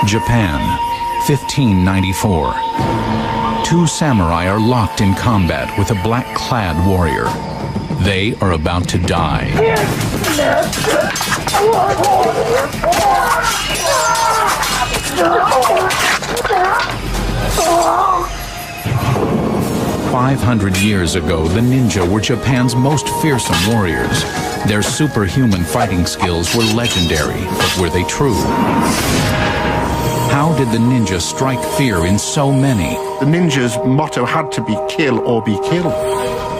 Japan, 1594. Two samurai are locked in combat with a black-clad warrior. They are about to die. 500 years ago, the ninja were Japan's most fearsome warriors. Their superhuman fighting skills were legendary, but were they true? How did the ninja strike fear in so many? The ninja's motto had to be kill or be killed.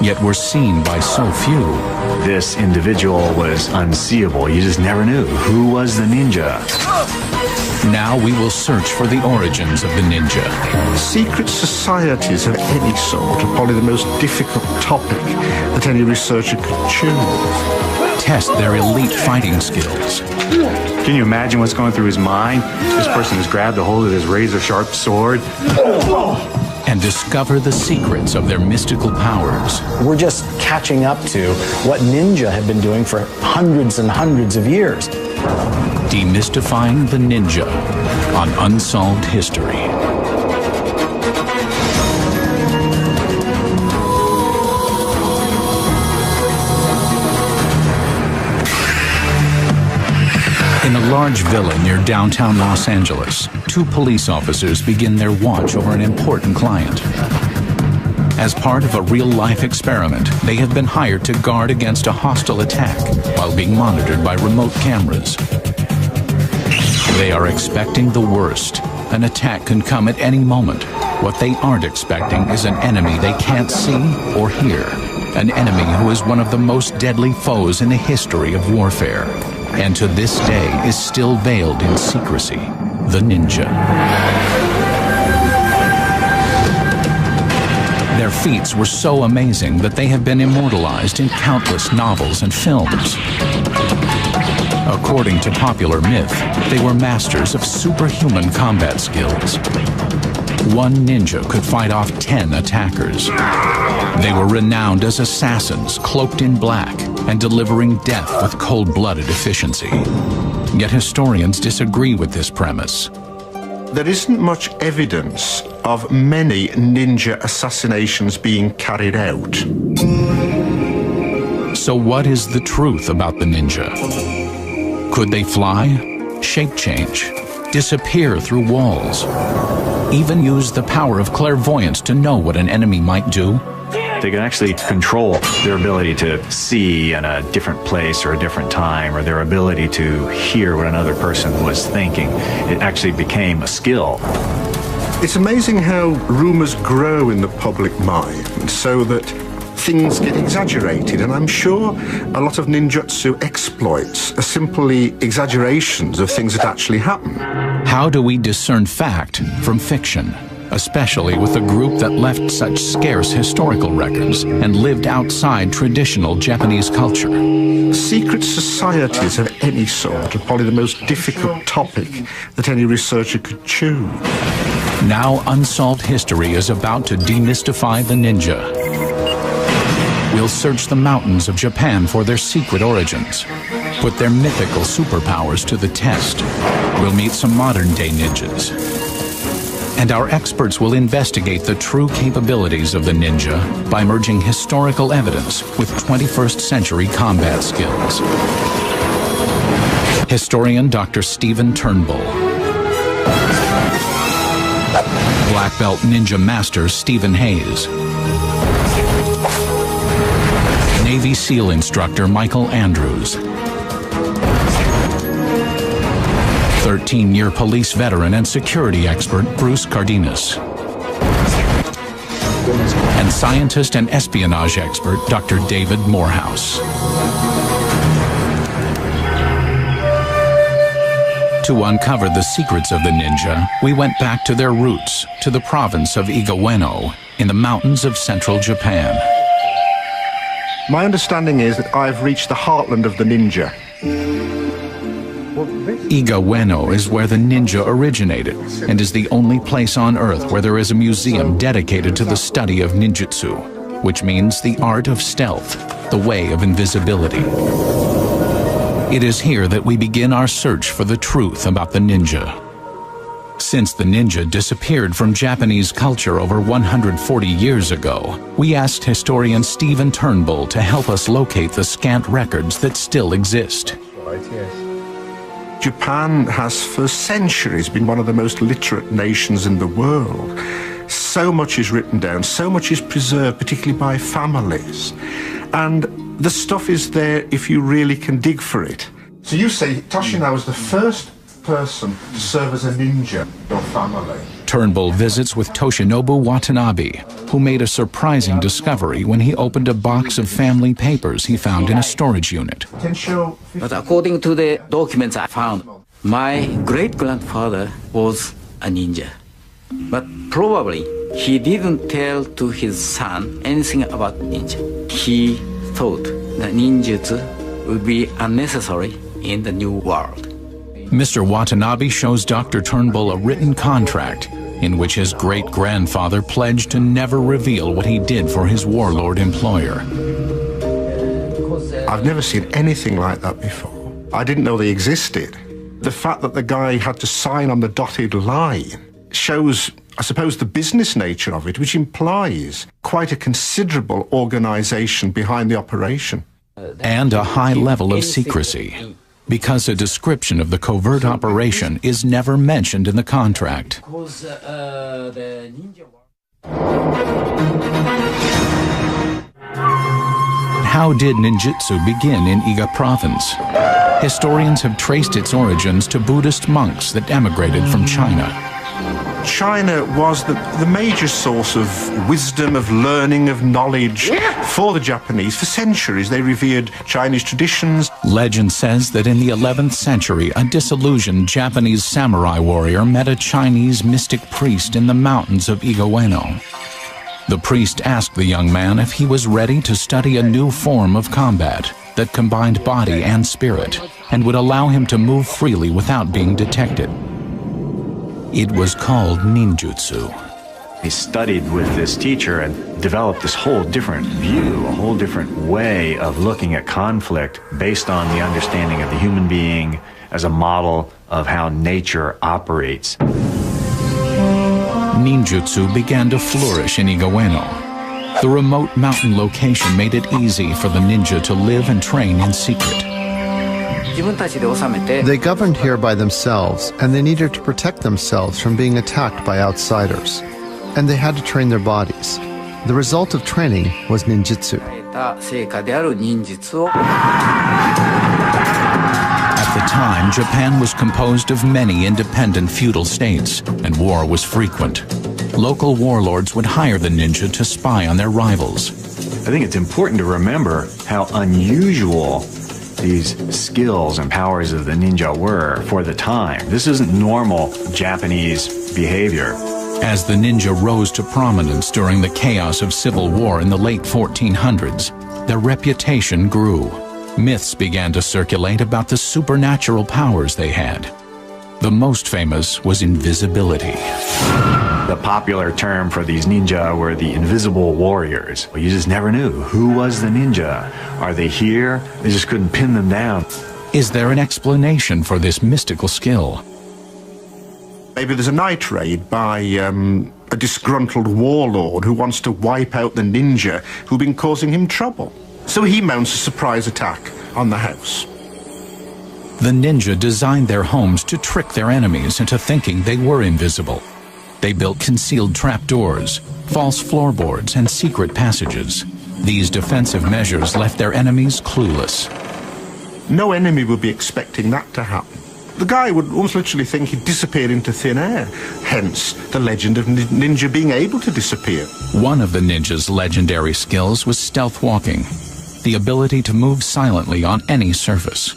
Yet were seen by so few. This individual was unseeable. You just never knew who was the ninja. Now we will search for the origins of the ninja. Secret societies of any sort are probably the most difficult topic that any researcher could choose. Test their elite fighting skills. Can you imagine what's going through his mind? This person has grabbed a hold of his razor-sharp sword. And discover the secrets of their mystical powers. We're just catching up to what ninja have been doing for hundreds and hundreds of years. Demystifying the ninja on Unsolved History. In a large villa near downtown Los Angeles, two police officers begin their watch over an important client. As part of a real-life experiment, they have been hired to guard against a hostile attack while being monitored by remote cameras. They are expecting the worst. An attack can come at any moment. What they aren't expecting is an enemy they can't see or hear. An enemy who is one of the most deadly foes in the history of warfare, and to this day is still veiled in secrecy: the ninja. Their feats were so amazing that they have been immortalized in countless novels and films. According to popular myth, they were masters of superhuman combat skills. One ninja could fight off 10 attackers. They were renowned as assassins, cloaked in black, and delivering death with cold-blooded efficiency. Yet historians disagree with this premise. There isn't much evidence of many ninja assassinations being carried out. So what is the truth about the ninja? Could they fly, shape change, disappear through walls, even use the power of clairvoyance to know what an enemy might do? They can actually control their ability to see in a different place or a different time, or their ability to hear what another person was thinking. It actually became a skill. It's amazing how rumors grow in the public mind so that things get exaggerated, and I'm sure a lot of ninjutsu exploits are simply exaggerations of things that actually happen. How do we discern fact from fiction, especially with a group that left such scarce historical records and lived outside traditional Japanese culture? Secret societies of any sort are probably the most difficult topic that any researcher could choose. Now Unsolved History is about to demystify the ninja. We'll search the mountains of Japan for their secret origins, put their mythical superpowers to the test. We'll meet some modern-day ninjas. And our experts will investigate the true capabilities of the ninja by merging historical evidence with 21st century combat skills. Historian Dr. Stephen Turnbull. Black Belt Ninja Master Stephen Hayes. Navy SEAL instructor Michael Andrews. 13-year police veteran and security expert Bruce Cardenas. And scientist and espionage expert Dr. David Morehouse. To uncover the secrets of the ninja, we went back to their roots, to the province of Iga Ueno, in the mountains of central Japan. My understanding is that I've reached the heartland of the ninja. Iga Ueno is where the ninja originated, and is the only place on Earth where there is a museum dedicated to the study of ninjutsu, which means the art of stealth, the way of invisibility. It is here that we begin our search for the truth about the ninja. Since the ninja disappeared from Japanese culture over 140 years ago, we asked historian Stephen Turnbull to help us locate the scant records that still exist. Japan has for centuries been one of the most literate nations in the world. So much is written down, so much is preserved, particularly by families. And the stuff is there if you really can dig for it. So you say Toshina was the first person to serve as a ninja in your family. Turnbull visits with Toshinobu Watanabe, who made a surprising discovery when he opened a box of family papers he found in a storage unit. But according to the documents I found, my great-grandfather was a ninja. But probably he didn't tell to his son anything about ninja. He thought that ninjutsu would be unnecessary in the new world. Mr. Watanabe shows Dr. Turnbull a written contract in which his great-grandfather pledged to never reveal what he did for his warlord employer. I've never seen anything like that before. I didn't know they existed. The fact that the guy had to sign on the dotted line shows, I suppose, the business nature of it, which implies quite a considerable organization behind the operation. And a high level of secrecy, because a description of the covert operation is never mentioned in the contract. How did ninjutsu begin in Iga province? Historians have traced its origins to Buddhist monks that emigrated from China. China was the major source of wisdom, of learning, of knowledge for the Japanese. For centuries, they revered Chinese traditions. Legend says that in the 11th century, a disillusioned Japanese samurai warrior met a Chinese mystic priest in the mountains of Iga Ueno. The priest asked the young man if he was ready to study a new form of combat that combined body and spirit and would allow him to move freely without being detected. It was called ninjutsu. He studied with this teacher and developed this whole different view, a whole different way of looking at conflict based on the understanding of the human being as a model of how nature operates. Ninjutsu began to flourish in Iga Ueno. The remote mountain location made it easy for the ninja to live and train in secret. They governed here by themselves, and they needed to protect themselves from being attacked by outsiders. And they had to train their bodies. The result of training was ninjutsu. At the time, Japan was composed of many independent feudal states, and war was frequent. Local warlords would hire the ninja to spy on their rivals. I think it's important to remember how unusual these skills and powers of the ninja were for the time. This isn't normal Japanese behavior. As the ninja rose to prominence during the chaos of civil war in the late 1400s, their reputation grew. Myths began to circulate about the supernatural powers they had. The most famous was invisibility. The popular term for these ninja were the invisible warriors. You just never knew who was the ninja. Are they here? They just couldn't pin them down. Is there an explanation for this mystical skill? Maybe there's a night raid by a disgruntled warlord who wants to wipe out the ninja who've been causing him trouble. So he mounts a surprise attack on the house. The ninja designed their homes to trick their enemies into thinking they were invisible. They built concealed trapdoors, false floorboards, and secret passages. These defensive measures left their enemies clueless. No enemy would be expecting that to happen. The guy would almost literally think he'd disappeared into thin air, hence the legend of ninja being able to disappear. One of the ninja's legendary skills was stealth walking, the ability to move silently on any surface.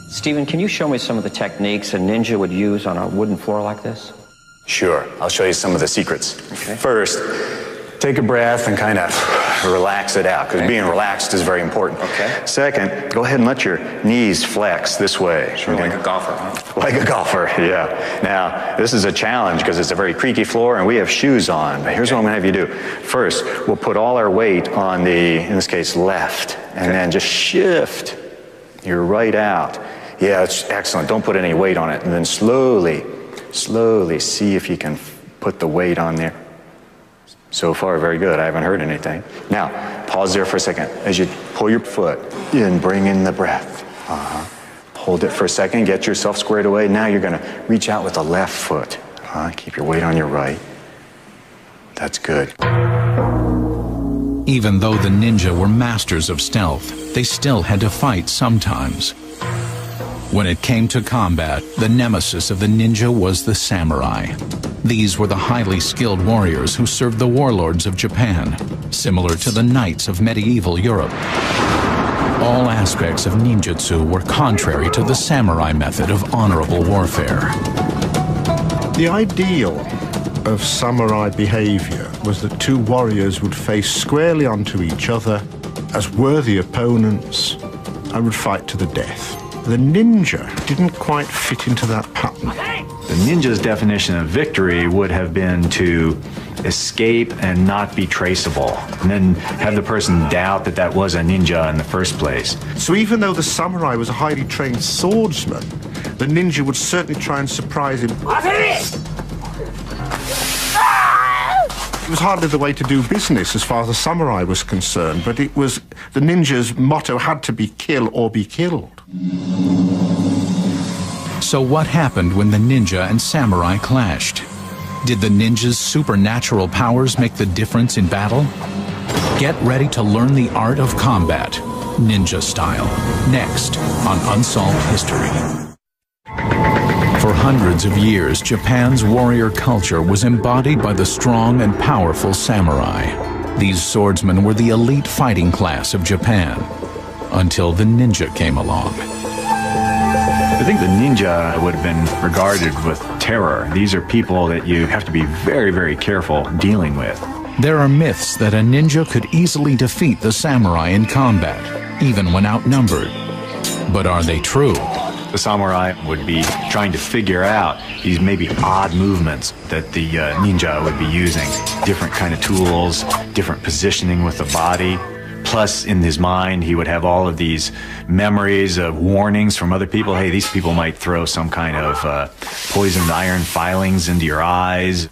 Stephen, can you show me some of the techniques a ninja would use on a wooden floor like this? Sure, I'll show you some of the secrets. Okay. First, take a breath and kind of relax it out, because being relaxed is very important. Okay. Second, go ahead and let your knees flex this way. Sure, like a golfer, huh? Like a golfer, yeah. Now, this is a challenge because it's a very creaky floor and we have shoes on. But here's what I'm going to have you do. First, we'll put all our weight on the, in this case, left, and then just shift your right out. Yeah, it's excellent. Don't put any weight on it. And then slowly see if you can put the weight on there. So far, very good. I haven't heard anything. Now, pause there for a second. As you pull your foot in, bring in the breath. Hold it for a second, get yourself squared away. Now you're going to reach out with the left foot. Keep your weight on your right. That's good. Even though the ninja were masters of stealth, they still had to fight sometimes. When it came to combat, the nemesis of the ninja was the samurai. These were the highly skilled warriors who served the warlords of Japan, similar to the knights of medieval Europe. All aspects of ninjutsu were contrary to the samurai method of honorable warfare. The ideal of samurai behavior was that two warriors would face squarely onto each other as worthy opponents and would fight to the death. The ninja didn't quite fit into that pattern. The ninja's definition of victory would have been to escape and not be traceable, and then have the person doubt that that was a ninja in the first place. So even though the samurai was a highly trained swordsman, the ninja would certainly try and surprise him. It was hardly the way to do business as far as the samurai was concerned, but it was the ninja's motto had to be kill or be killed. So what happened when the ninja and samurai clashed? Did the ninja's supernatural powers make the difference in battle? Get ready to learn the art of combat, ninja style, next on Unsolved History. For hundreds of years, Japan's warrior culture was embodied by the strong and powerful samurai. These swordsmen were the elite fighting class of Japan, until the ninja came along. I think the ninja would have been regarded with terror. These are people that you have to be very, very careful dealing with. There are myths that a ninja could easily defeat the samurai in combat, even when outnumbered. But are they true? The samurai would be trying to figure out these maybe odd movements that the ninja would be using. Different kind of tools, different positioning with the body. Plus, in his mind, he would have all of these memories of warnings from other people. Hey, these people might throw some kind of poisoned iron filings into your eyes.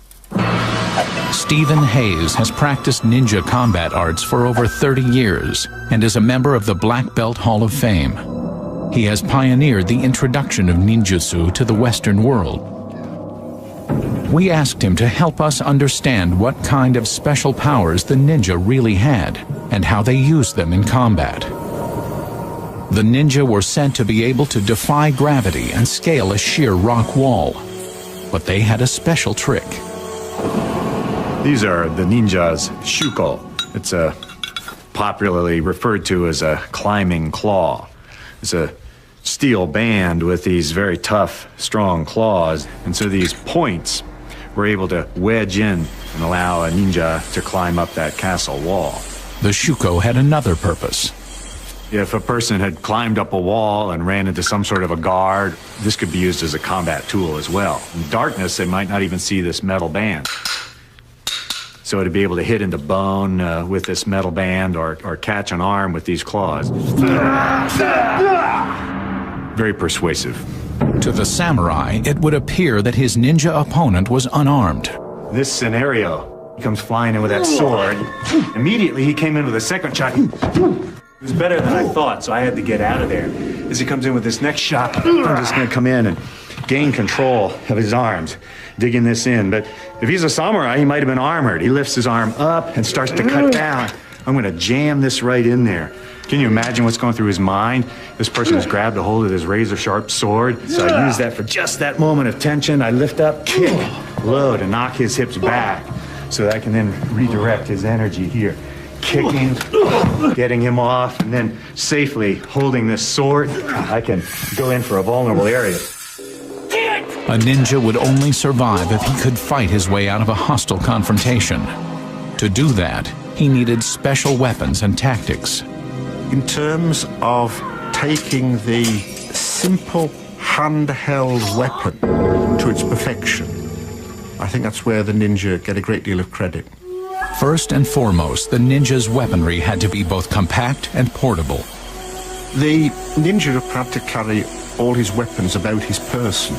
Stephen Hayes has practiced ninja combat arts for over 30 years and is a member of the Black Belt Hall of Fame. He has pioneered the introduction of ninjutsu to the Western world. We asked him to help us understand what kind of special powers the ninja really had and how they used them in combat. The ninja were said to be able to defy gravity and scale a sheer rock wall, but they had a special trick. These are the ninja's shuko. It's popularly referred to as a climbing claw. It's a steel band with these very tough, strong claws, and so these points were able to wedge in and allow a ninja to climb up that castle wall. The shuko had another purpose. If a person had climbed up a wall and ran into some sort of a guard, this could be used as a combat tool as well. In darkness, they might not even see this metal band. So to be able to hit into bone with this metal band or catch an arm with these claws. Very persuasive. To the samurai, it would appear that his ninja opponent was unarmed. This scenario, he comes flying in with that sword. Immediately, he came in with a second shot. It was better than I thought, so I had to get out of there. As he comes in with this next shot, I'm just going to come in and gain control of his arms, digging this in. But if he's a samurai, he might have been armored. He lifts his arm up and starts to cut down. I'm going to jam this right in there. Can you imagine what's going through his mind? This person has grabbed a hold of his razor-sharp sword. So I use that for just that moment of tension. I lift up, kick, low to knock his hips back so that I can then redirect his energy here. Kicking, getting him off, and then safely holding this sword, I can go in for a vulnerable area. A ninja would only survive if he could fight his way out of a hostile confrontation. To do that, he needed special weapons and tactics. In terms of taking the simple handheld weapon to its perfection, I think that's where the ninja get a great deal of credit. First and foremost, the ninja's weaponry had to be both compact and portable. The ninja had to carry all his weapons about his person.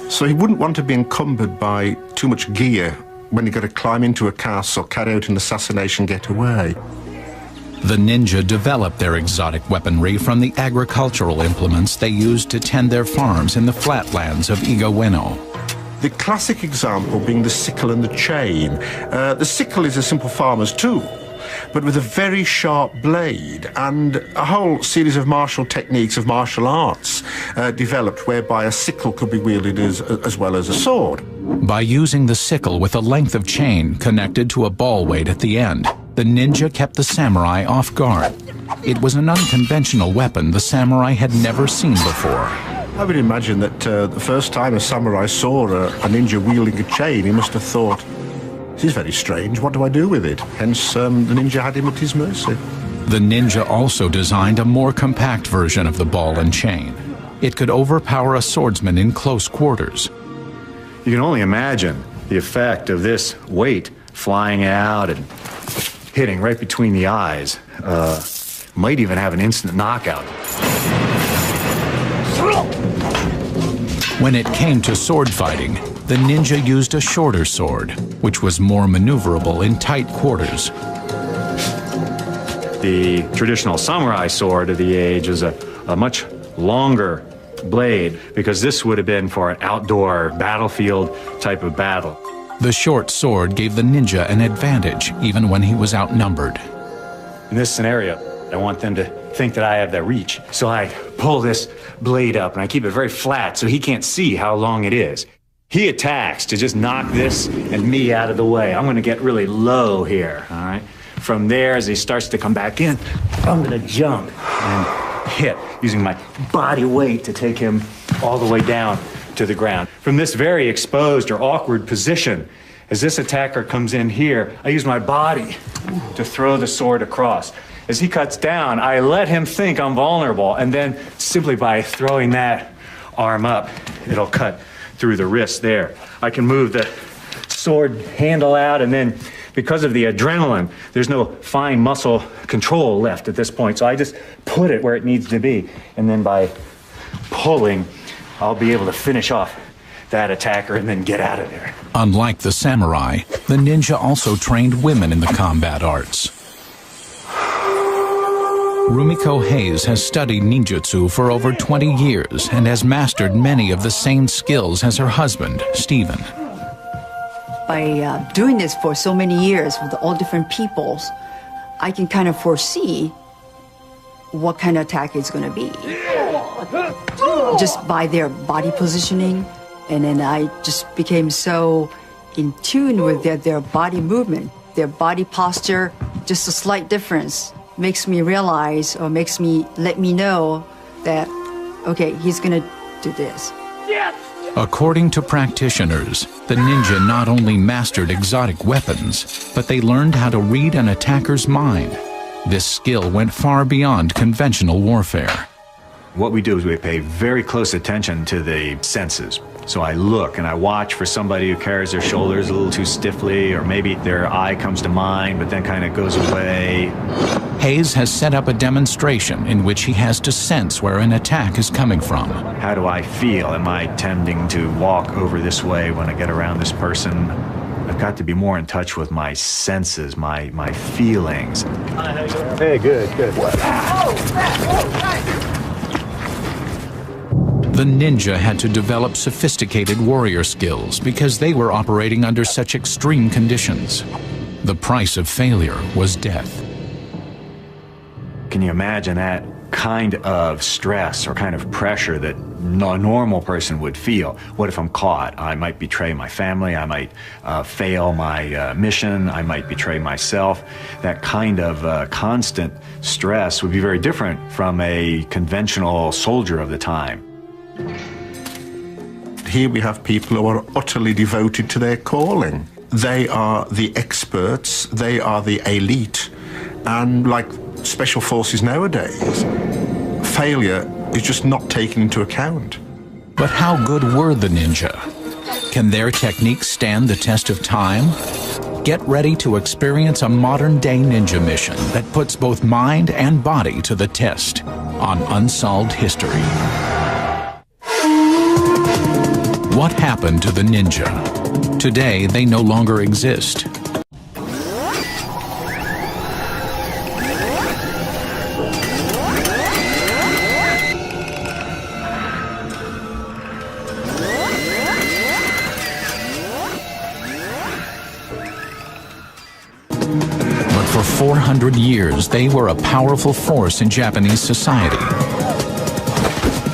So he wouldn't want to be encumbered by too much gear when he got to climb into a castle or carry out an assassination getaway. The ninja developed their exotic weaponry from the agricultural implements they used to tend their farms in the flatlands of Igaweno. The classic example being the sickle and the chain. The sickle is a simple farmer's tool, but with a very sharp blade, and a whole series of martial techniques of martial arts developed whereby a sickle could be wielded as well as a sword. By using the sickle with a length of chain connected to a ball weight at the end, the ninja kept the samurai off guard. It was an unconventional weapon the samurai had never seen before. I would imagine that the first time a samurai saw a ninja wielding a chain, he must have thought, "This is very strange, what do I do with it?" Hence, the ninja had him at his mercy. The ninja also designed a more compact version of the ball and chain. It could overpower a swordsman in close quarters. You can only imagine the effect of this weight flying out and hitting right between the eyes. Might even have an instant knockout. When it came to sword fighting, the ninja used a shorter sword, which was more maneuverable in tight quarters. The traditional samurai sword of the age is a much longer blade, because this would have been for an outdoor battlefield type of battle. The short sword gave the ninja an advantage, even when he was outnumbered. In this scenario, I want them to think that I have that reach. So I pull this blade up and I keep it very flat so he can't see how long it is. He attacks to just knock this and me out of the way. I'm gonna get really low here, all right? From there, as he starts to come back in, I'm gonna jump and hit, using my body weight to take him all the way down to the ground. From this very exposed or awkward position, as this attacker comes in here, I use my body to throw the sword across. As he cuts down, I let him think I'm vulnerable, and then simply by throwing that arm up, it'll cut through the wrist there. I can move the sword handle out, and then because of the adrenaline, there's no fine muscle control left at this point, so I just put it where it needs to be, and then by pulling, I'll be able to finish off that attacker and then get out of there. Unlike the samurai, the ninja also trained women in the combat arts. Rumiko Hayes has studied ninjutsu for over 20 years and has mastered many of the same skills as her husband, Stephen. By doing this for so many years with all different peoples, I can kind of foresee what kind of attack it's going to be. Just by their body positioning, and then I just became so in tune with their body movement, their body posture. Just a slight difference makes me realize, or let me know that, okay, he's going to do this. According to practitioners, the ninja not only mastered exotic weapons, but they learned how to read an attacker's mind. This skill went far beyond conventional warfare. What we do is we pay very close attention to the senses. So I look and I watch for somebody who carries their shoulders a little too stiffly, or maybe their eye comes to mind but then kind of goes away. Hayes has set up a demonstration in which he has to sense where an attack is coming from. How do I feel? Am I tending to walk over this way when I get around this person? I've got to be more in touch with my senses, my feelings. Hey, good. The ninja had to develop sophisticated warrior skills because they were operating under such extreme conditions. The price of failure was death. Can you imagine that kind of stress or kind of pressure that a normal person would feel? What if I'm caught? I might betray my family, I might fail my mission, I might betray myself. That kind of constant stress would be very different from a conventional soldier of the time. Here we have people who are utterly devoted to their calling. They are the experts, they are the elite, and like special forces nowadays, failure is just not taken into account. But how good were the ninja? Can their techniques stand the test of time? Get ready to experience a modern-day ninja mission that puts both mind and body to the test. on Unsolved History. What happened to the ninja? Today, they no longer exist. But for 400 years, they were a powerful force in Japanese society.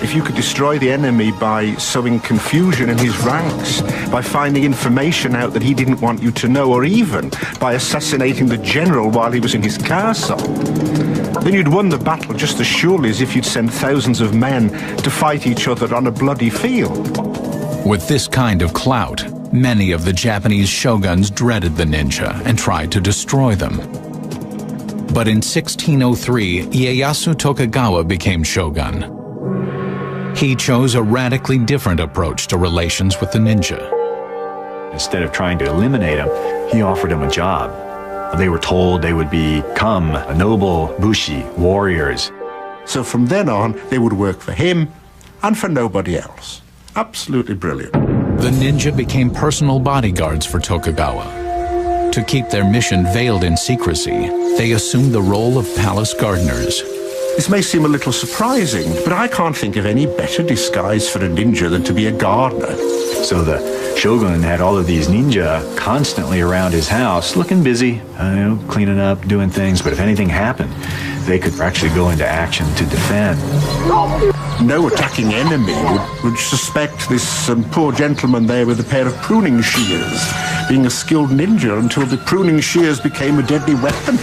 If you could destroy the enemy by sowing confusion in his ranks, by finding information out that he didn't want you to know, or even by assassinating the general while he was in his castle, then you'd won the battle just as surely as if you'd sent thousands of men to fight each other on a bloody field. With this kind of clout, many of the Japanese shoguns dreaded the ninja and tried to destroy them. But in 1603, Ieyasu Tokugawa became shogun. He chose a radically different approach to relations with the ninja. Instead of trying to eliminate him, he offered him a job. They were told they would become noble bushi, warriors. So from then on, they would work for him and for nobody else. Absolutely brilliant. The ninja became personal bodyguards for Tokugawa. To keep their mission veiled in secrecy, they assumed the role of palace gardeners. This may seem a little surprising, but I can't think of any better disguise for a ninja than to be a gardener. So the shogun had all of these ninja constantly around his house, looking busy, cleaning up, doing things, but if anything happened, they could actually go into action to defend. No attacking enemy would suspect this poor gentleman there with a pair of pruning shears being a skilled ninja until the pruning shears became a deadly weapon.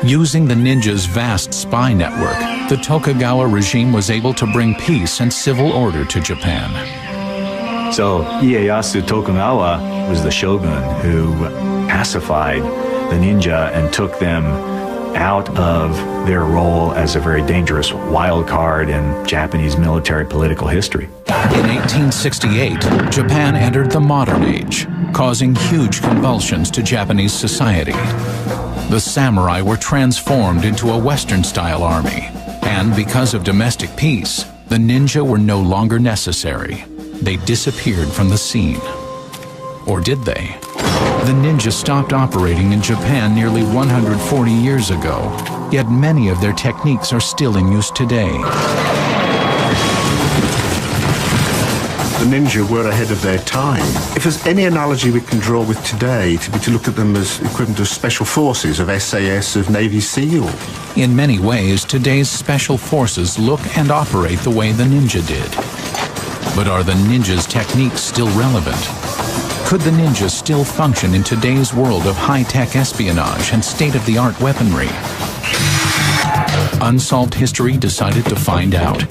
Using the ninja's vast spy network, the Tokugawa regime was able to bring peace and civil order to Japan. So Ieyasu Tokugawa was the shogun who pacified the ninja and took them out of their role as a very dangerous wild card in Japanese military political history. In 1868, Japan entered the modern age, causing huge convulsions to Japanese society. The samurai were transformed into a Western-style army, and because of domestic peace, the ninja were no longer necessary. They disappeared from the scene. Or did they? The ninja stopped operating in Japan nearly 140 years ago, yet many of their techniques are still in use today. The ninja were ahead of their time. If there's any analogy we can draw with today, to be to look at them as equivalent of special forces, of SAS, of Navy SEAL. In many ways, today's special forces look and operate the way the ninja did. But are the ninja's techniques still relevant? Could the ninja still function in today's world of high-tech espionage and state-of-the-art weaponry? Unsolved History decided to find out.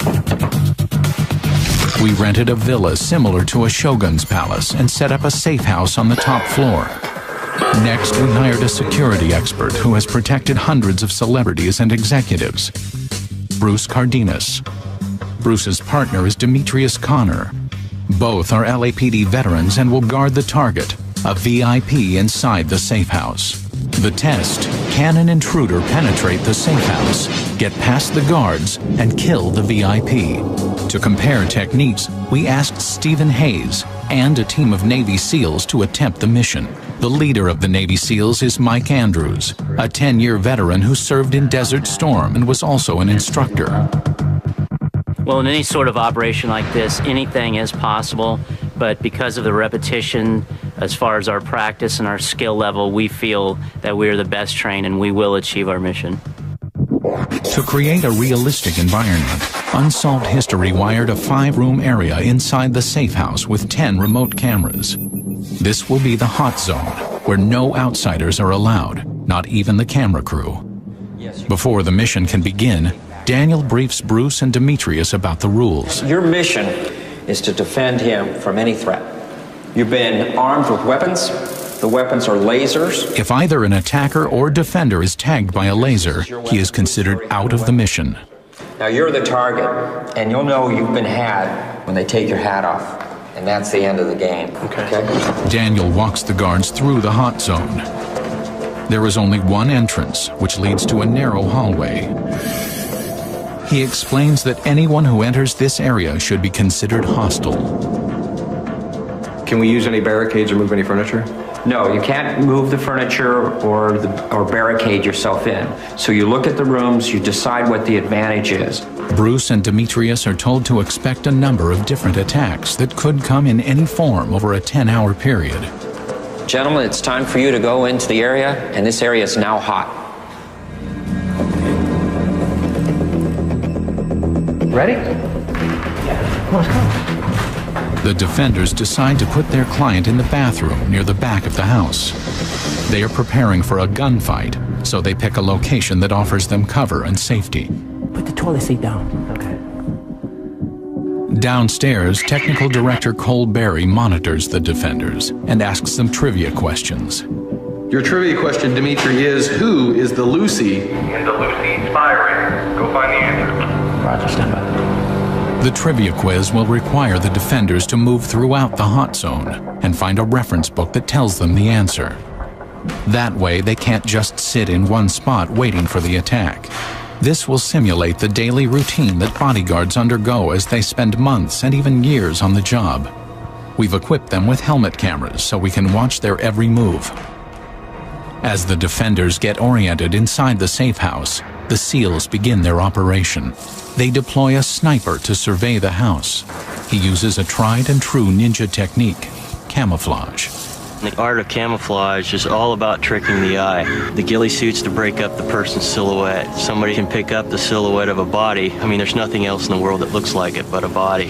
We rented a villa similar to a shogun's palace and set up a safe house on the top floor. Next, we hired a security expert who has protected hundreds of celebrities and executives. Bruce Cardenas. Bruce's partner is Demetrius Connor. Both are LAPD veterans and will guard the target, a VIP inside the safe house. The test: can an intruder penetrate the safe house, get past the guards, and kill the VIP? To compare techniques, we asked Stephen Hayes and a team of Navy SEALs to attempt the mission. The leader of the Navy SEALs is Mike Andrews, a 10-year veteran who served in Desert Storm and was also an instructor. Well, in any sort of operation like this, anything is possible, but because of the repetition, as far as our practice and our skill level, we feel that we are the best trained and we will achieve our mission. To create a realistic environment, Unsolved History wired a 5-room area inside the safe house with 10 remote cameras. This will be the hot zone, where no outsiders are allowed, not even the camera crew. Before the mission can begin, Daniel briefs Bruce and Demetrius about the rules. Your mission is to defend him from any threat. You've been armed with weapons. The weapons are lasers. If either an attacker or defender is tagged by a laser, he is considered out of the mission. Now you're the target, and you'll know you've been had when they take your hat off. And that's the end of the game. Okay? Daniel walks the guards through the hot zone. There is only one entrance, which leads to a narrow hallway. He explains that anyone who enters this area should be considered hostile. Can we use any barricades or move any furniture? No, you can't move the furniture or barricade yourself in. So you look at the rooms, you decide what the advantage is. Bruce and Demetrius are told to expect a number of different attacks that could come in any form over a 10-hour period. Gentlemen, it's time for you to go into the area, and this area is now hot. Ready? Yeah. Let's go. The defenders decide to put their client in the bathroom near the back of the house. They are preparing for a gunfight, so they pick a location that offers them cover and safety. Put the toilet seat down. Okay. Downstairs, Technical Director Cole Berry monitors the defenders and asks them trivia questions. Your trivia question, Dimitri, is who is the Lucy in the Lucy spy ring? Go find the answer. Roger, stand by. The trivia quiz will require the defenders to move throughout the hot zone and find a reference book that tells them the answer. That way, they can't just sit in one spot waiting for the attack. This will simulate the daily routine that bodyguards undergo as they spend months and even years on the job. We've equipped them with helmet cameras so we can watch their every move. As the defenders get oriented inside the safe house, the SEALs begin their operation. They deploy a sniper to survey the house. He uses a tried and true ninja technique, camouflage. The art of camouflage is all about tricking the eye. The ghillie suits to break up the person's silhouette. Somebody can pick up the silhouette of a body. I mean, there's nothing else in the world that looks like it but a body.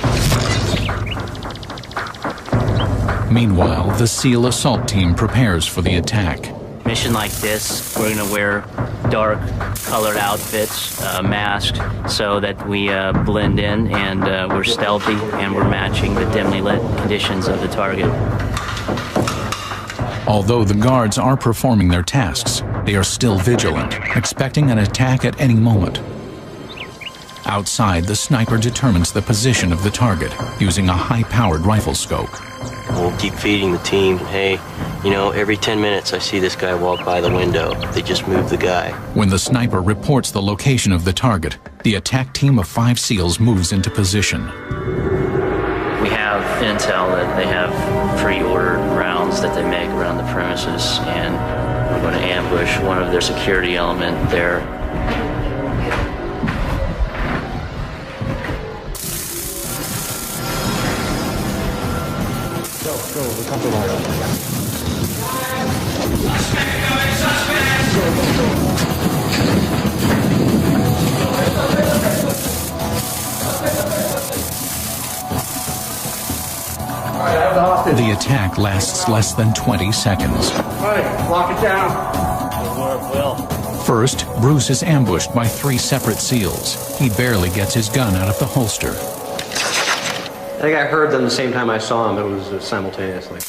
Meanwhile, the SEAL assault team prepares for the attack. Mission like this, we're going to wear dark colored outfits, masked, so that we blend in and we're stealthy and we're matching the dimly lit conditions of the target. Although the guards are performing their tasks, they are still vigilant, expecting an attack at any moment. Outside, the sniper determines the position of the target using a high-powered rifle scope. We'll keep feeding the team, hey, you know, every 10 minutes I see this guy walk by the window. They just moved the guy. When the sniper reports the location of the target, the attack team of 5 SEALs moves into position. We have intel that they have pre-ordered rounds that they make around the premises, and we're going to ambush one of their security element there. Go, the compromise. The attack lasts less than 20 seconds. All right, lock it down. First, Bruce is ambushed by 3 separate SEALs. He barely gets his gun out of the holster. I think I heard them the same time I saw them. It was simultaneously.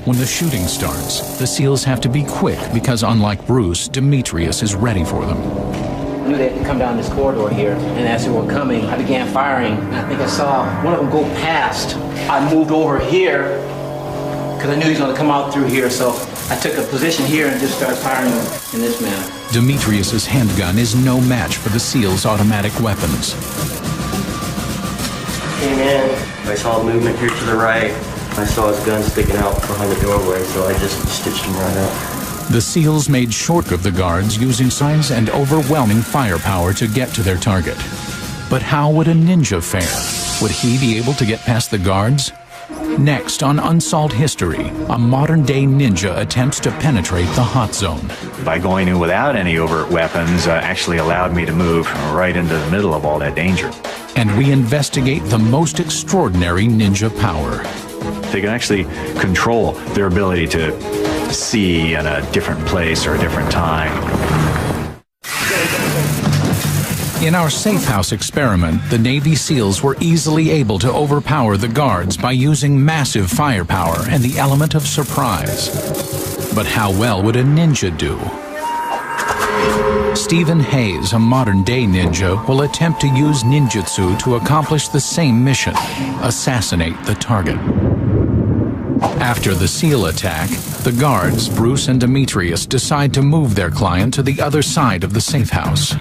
When the shooting starts, the SEALs have to be quick because, unlike Bruce, Demetrius is ready for them. I knew they had to come down this corridor here, and as they were coming, I began firing. I think I saw one of them go past. I moved over here because I knew he was going to come out through here, so I took a position here and just started firing in this manner. Demetrius's handgun is no match for the SEALs' automatic weapons. Came in, I saw movement here to the right. I saw his gun sticking out behind the doorway, so I just stitched him right up. The SEALs made short of the guards using signs and overwhelming firepower to get to their target. But how would a ninja fare? Would he be able to get past the guards? Next on Unsolved History, a modern-day ninja attempts to penetrate the hot zone. By going in without any overt weapons actually allowed me to move right into the middle of all that danger. And we investigate the most extraordinary ninja power. They can actually control their ability to see in a different place or a different time. In our safe house experiment, the Navy SEALs were easily able to overpower the guards by using massive firepower and the element of surprise. But how well would a ninja do? Stephen Hayes, a modern-day ninja, will attempt to use ninjutsu to accomplish the same mission: assassinate the target. After the SEAL attack, the guards, Bruce and Demetrius, decide to move their client to the other side of the safe house.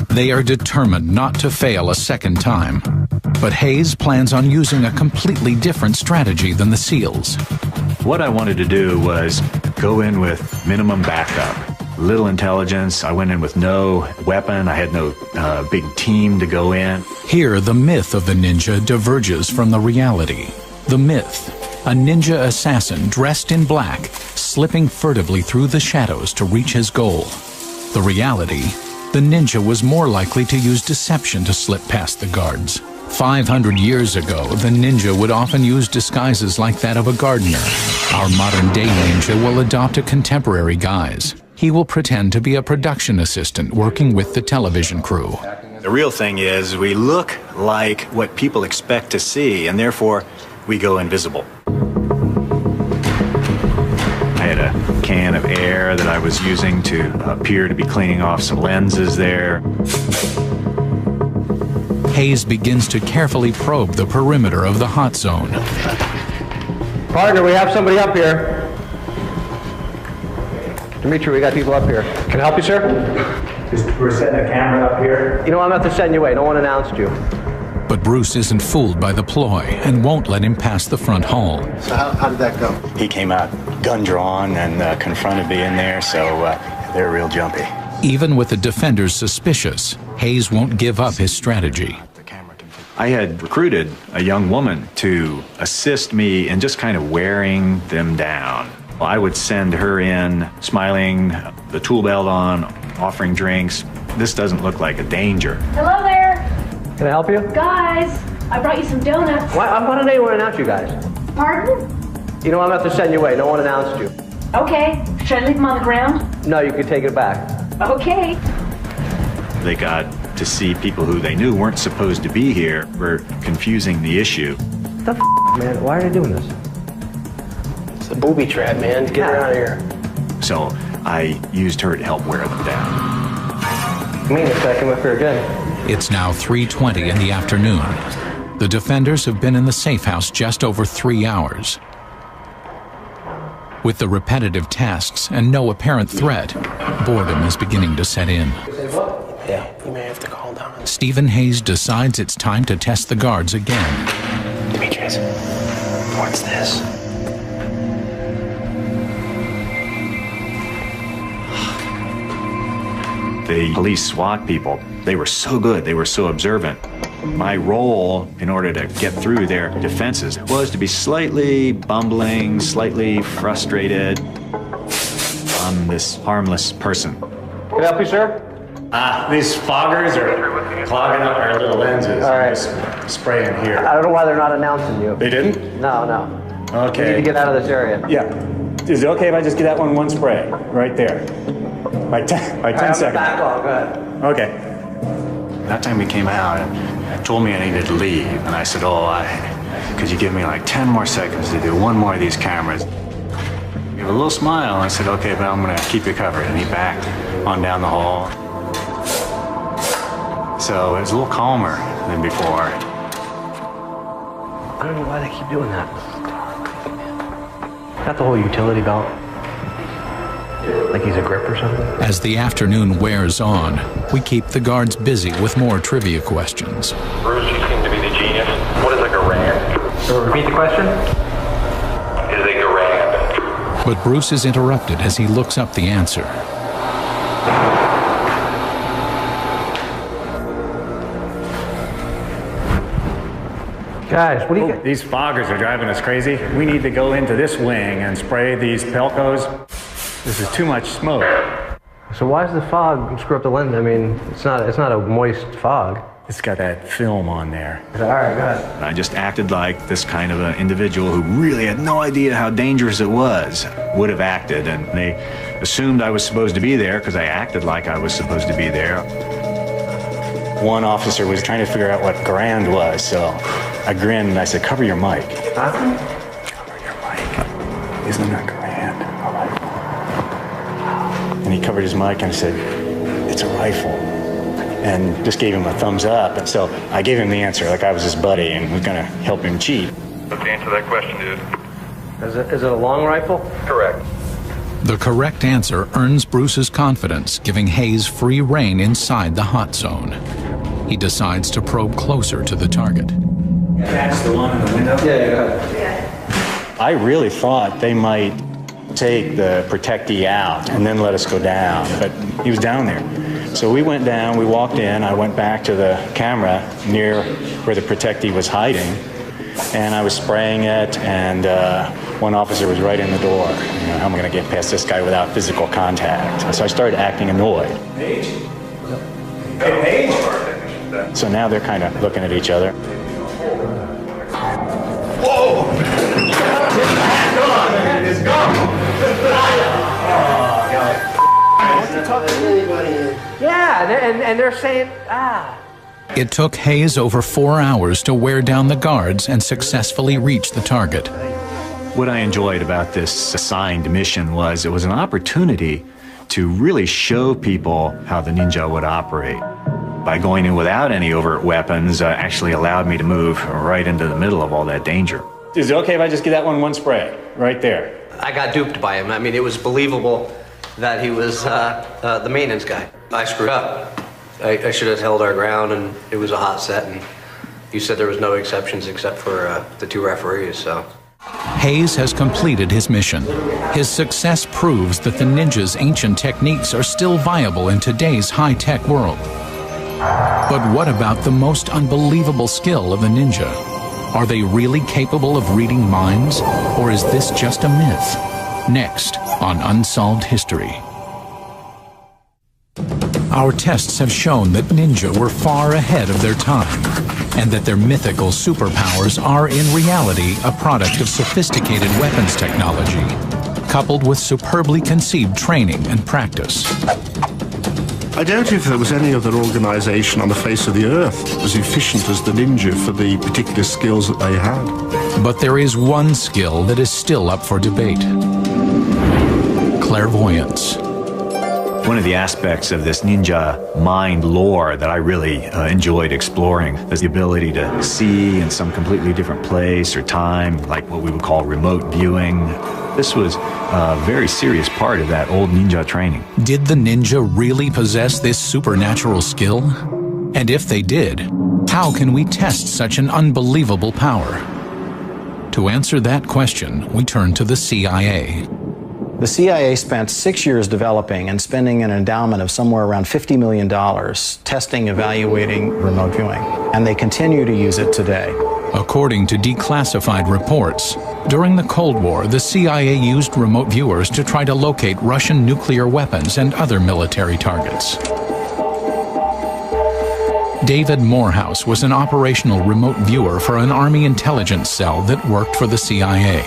They are determined not to fail a second time. But Hayes plans on using a completely different strategy than the SEALs. What I wanted to do was go in with minimum backup, little intelligence. I went in with no weapon. I had no big team to go in. Here, the myth of the ninja diverges from the reality. The myth: a ninja assassin dressed in black, slipping furtively through the shadows to reach his goal. The reality: the ninja was more likely to use deception to slip past the guards. 500 years ago, the ninja would often use disguises like that of a gardener. Our modern-day ninja will adopt a contemporary guise. He will pretend to be a production assistant working with the television crew. The real thing is we look like what people expect to see, and therefore we go invisible. I had a can of air that I was using to appear to be cleaning off some lenses there. Hayes begins to carefully probe the perimeter of the hot zone. Partner, we have somebody up here. Dimitri, we got people up here. Can I help you, sir? We're setting a camera up here. You know, I'm not to send you away. No one announced you. But Bruce isn't fooled by the ploy and won't let him pass the front hall. So how did that go? He came out gun drawn and confronted me in there, so they're real jumpy. Even with the defenders suspicious, Hayes won't give up his strategy. I had recruited a young woman to assist me in just kind of wearing them down. I would send her in, smiling, the tool belt on, offering drinks. This doesn't look like a danger. Hello there. Can I help you? Guys, I brought you some donuts. Why didn't anyone announce you guys? Pardon? You know, I'm not to send you away. No one announced you. Okay. Should I leave them on the ground? No, you can take it back. Okay. They got to see people who they knew weren't supposed to be here were confusing the issue. What the man? Why are they doing this? It's a booby trap, man. Get her out of here. So I used her to help wear them down. You mean if I come up here again? It's now 3:20 in the afternoon. The defenders have been in the safe house just over 3 hours. With the repetitive tasks and no apparent threat, boredom is beginning to set in. Yeah, you may have to call down. Stephen Hayes decides it's time to test the guards again. Demetrius, what's this? The police SWAT people, they were so good, they were so observant. My role, in order to get through their defenses, was to be slightly bumbling, slightly frustrated. I'm this harmless person. Can I help you, sir? These foggers are clogging up our little lenses. All right. Just spraying here. I don't know why they're not announcing you. They didn't? No. Okay. You need to get out of this area. Yeah. Is it okay if I just get that one spray right there? Like 10 seconds. Back off, go ahead. Okay. That time he came out and told me I needed to leave. And I said, could you give me like 10 more seconds to do one more of these cameras? He gave a little smile, and I said, okay, but I'm gonna keep you covered. And he backed on down the hall. So it was a little calmer than before. I don't know why they keep doing that. Got the whole utility belt. Like he's a grip or something? As the afternoon wears on, we keep the guards busy with more trivia questions. Bruce, you seem to be the genius. What is a garand? So repeat the question? Is a garand? But Bruce is interrupted as he looks up the answer. Guys, what do you get? These foggers are driving us crazy. We need to go into this wing and spray these Pelcos. This is too much smoke. So why does the fog screw up the lens? I mean, it's not a moist fog. It's got that film on there. All right, go ahead. I just acted like this kind of an individual who really had no idea how dangerous it was would have acted, and they assumed I was supposed to be there because I acted like I was supposed to be there. One officer was trying to figure out what grand was, so I grinned and I said, cover your mic. Huh? Cover your mic. Isn't that grand? All right. And he covered his mic and I said, it's a rifle. And just gave him a thumbs up. And so I gave him the answer like I was his buddy and was going to help him cheat. Let's answer that question, dude. Is it a long rifle? Correct. The correct answer earns Bruce's confidence, giving Hayes free rein inside the hot zone. He decides to probe closer to the target. That's the one in the window? Yeah, go ahead. I really thought they might take the protectee out and then let us go down, but he was down there. So we went down, we walked in, I went back to the camera near where the protectee was hiding, and I was spraying it, and one officer was right in the door. You know, how am I going to get past this guy without physical contact? So I started acting annoyed. Page? Hey, Page? So now they're kind of looking at each other. Whoa! It's gone! Yeah, and they're saying, It took Hayes over 4 hours to wear down the guards and successfully reach the target. What I enjoyed about this assigned mission was it was an opportunity to really show people how the ninja would operate. By going in without any overt weapons actually allowed me to move right into the middle of all that danger. Is it okay if I just give that one spray right there? I got duped by him. I mean, it was believable that he was the maintenance guy. I screwed up. I should have held our ground, and it was a hot set, and you said there was no exceptions except for the 2 referees, so. Hayes has completed his mission. His success proves that the ninja's ancient techniques are still viable in today's high-tech world. But what about the most unbelievable skill of the ninja? Are they really capable of reading minds, or is this just a myth? Next on Unsolved History. Our tests have shown that ninja were far ahead of their time, and that their mythical superpowers are in reality a product of sophisticated weapons technology, coupled with superbly conceived training and practice. I doubt if there was any other organization on the face of the earth as efficient as the ninja for the particular skills that they had. But there is one skill that is still up for debate: clairvoyance. One of the aspects of this ninja mind lore that I really enjoyed exploring is the ability to see in some completely different place or time, like what we would call remote viewing. This was a very serious part of that old ninja training. Did the ninja really possess this supernatural skill? And if they did, how can we test such an unbelievable power? To answer that question, we turn to the CIA. The CIA spent 6 years developing and spending an endowment of somewhere around $50 million testing, evaluating remote viewing, and they continue to use it today. According to declassified reports, during the Cold War, the CIA used remote viewers to try to locate Russian nuclear weapons and other military targets. David Morehouse was an operational remote viewer for an Army intelligence cell that worked for the CIA.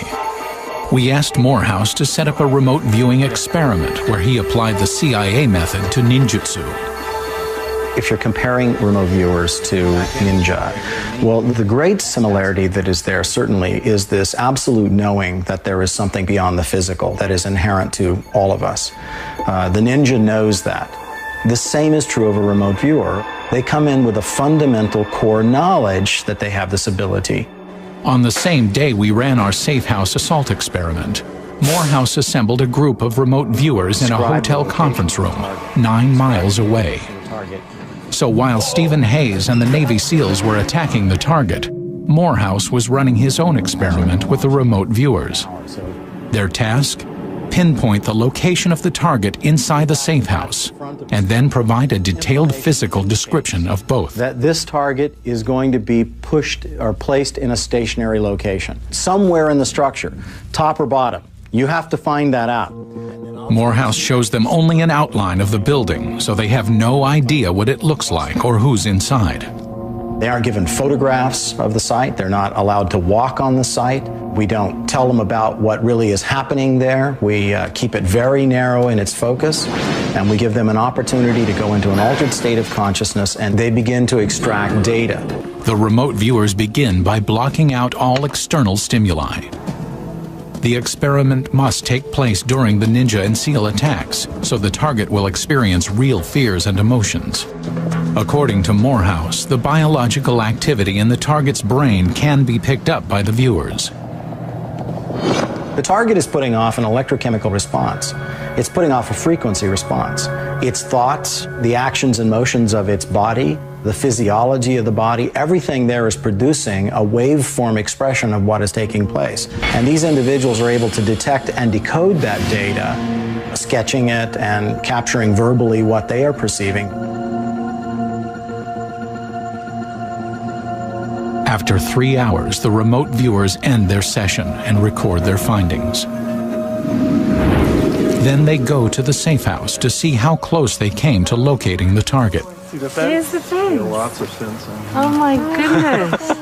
We asked Morehouse to set up a remote viewing experiment where he applied the CIA method to ninjutsu. If you're comparing remote viewers to ninja, well, the great similarity that is there certainly is this absolute knowing that there is something beyond the physical that is inherent to all of us. The ninja knows that. The same is true of a remote viewer. They come in with a fundamental core knowledge that they have this ability. On the same day we ran our safe house assault experiment, Morehouse assembled a group of remote viewers in a hotel conference room 9 miles away. So while Stephen Hayes and the Navy SEALs were attacking the target, Morehouse was running his own experiment with the remote viewers. Their task? Pinpoint the location of the target inside the safe house, and then provide a detailed physical description of both. That this target is going to be pushed or placed in a stationary location, somewhere in the structure, top or bottom. You have to find that out. Morehouse shows them only an outline of the building, so they have no idea what it looks like or who's inside. They aren't given photographs of the site. They're not allowed to walk on the site. We don't tell them about what really is happening there. We keep it very narrow in its focus, and we give them an opportunity to go into an altered state of consciousness, and they begin to extract data. The remote viewers begin by blocking out all external stimuli. The experiment must take place during the Ninja and SEAL attacks, so the target will experience real fears and emotions. According to Morehouse, the biological activity in the target's brain can be picked up by the viewers. The target is putting off an electrochemical response. It's putting off a frequency response. Its thoughts, the actions and motions of its body, the physiology of the body, everything there is producing a waveform expression of what is taking place. And these individuals are able to detect and decode that data, sketching it and capturing verbally what they are perceiving. After 3 hours, the remote viewers end their session and record their findings. Then they go to the safe house to see how close they came to locating the target. Here's the thing. Lots of sense. Oh my goodness.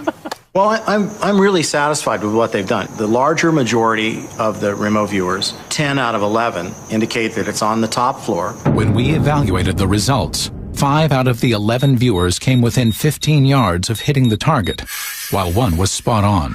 Well, I'm really satisfied with what they've done. The larger majority of the remote viewers, 10 out of 11, indicate that it's on the top floor. When we evaluated the results, 5 out of the 11 viewers came within 15 yards of hitting the target, while 1 was spot on.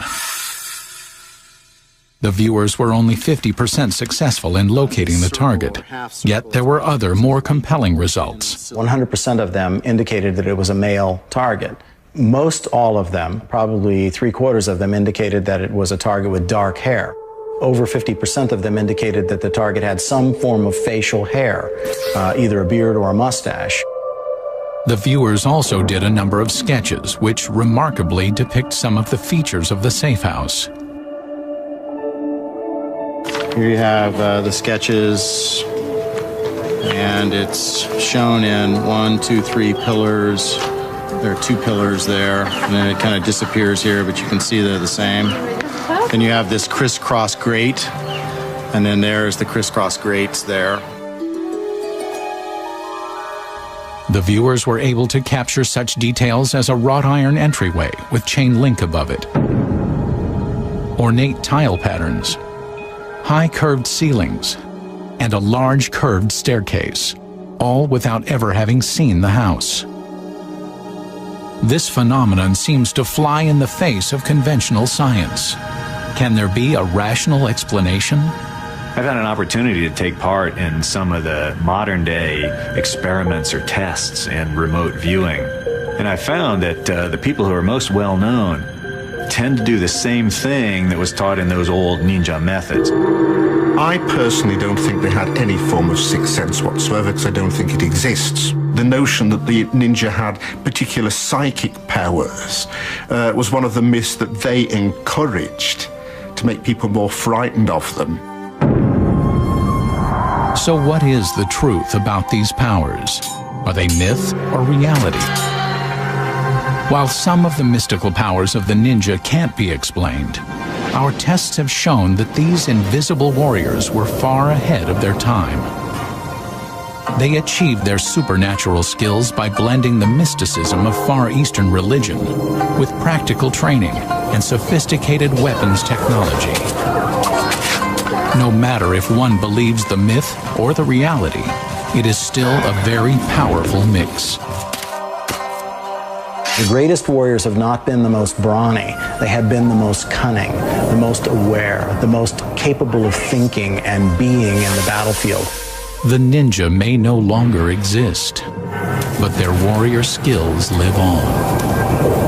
The viewers were only 50% successful in locating the target, yet there were other more compelling results. 100% of them indicated that it was a male target. Most all of them, probably 3/4 of them, indicated that it was a target with dark hair. Over 50% of them indicated that the target had some form of facial hair, either a beard or a mustache. The viewers also did a number of sketches, which remarkably depict some of the features of the safe house. Here you have the sketches, and it's shown in 1, 2, 3 pillars. There are 2 pillars there, and then it kind of disappears here, but you can see they're the same. Then you have this crisscross grate, and then there's the crisscross grates there. The viewers were able to capture such details as a wrought iron entryway with chain link above it, ornate tile patterns, high curved ceilings, and a large curved staircase, all without ever having seen the house. This phenomenon seems to fly in the face of conventional science. Can there be a rational explanation? I've had an opportunity to take part in some of the modern day experiments or tests in remote viewing. And I found that the people who are most well known tend to do the same thing that was taught in those old ninja methods. I personally don't think they had any form of sixth sense whatsoever, because I don't think it exists. The notion that the ninja had particular psychic powers was one of the myths that they encouraged to make people more frightened of them. So what is the truth about these powers? Are they myth or reality? While some of the mystical powers of the ninja can't be explained, our tests have shown that these invisible warriors were far ahead of their time. They achieved their supernatural skills by blending the mysticism of Far Eastern religion with practical training and sophisticated weapons technology. No matter if one believes the myth or the reality, it is still a very powerful mix. The greatest warriors have not been the most brawny. They have been the most cunning, the most aware, the most capable of thinking and being in the battlefield. The ninja may no longer exist, but their warrior skills live on.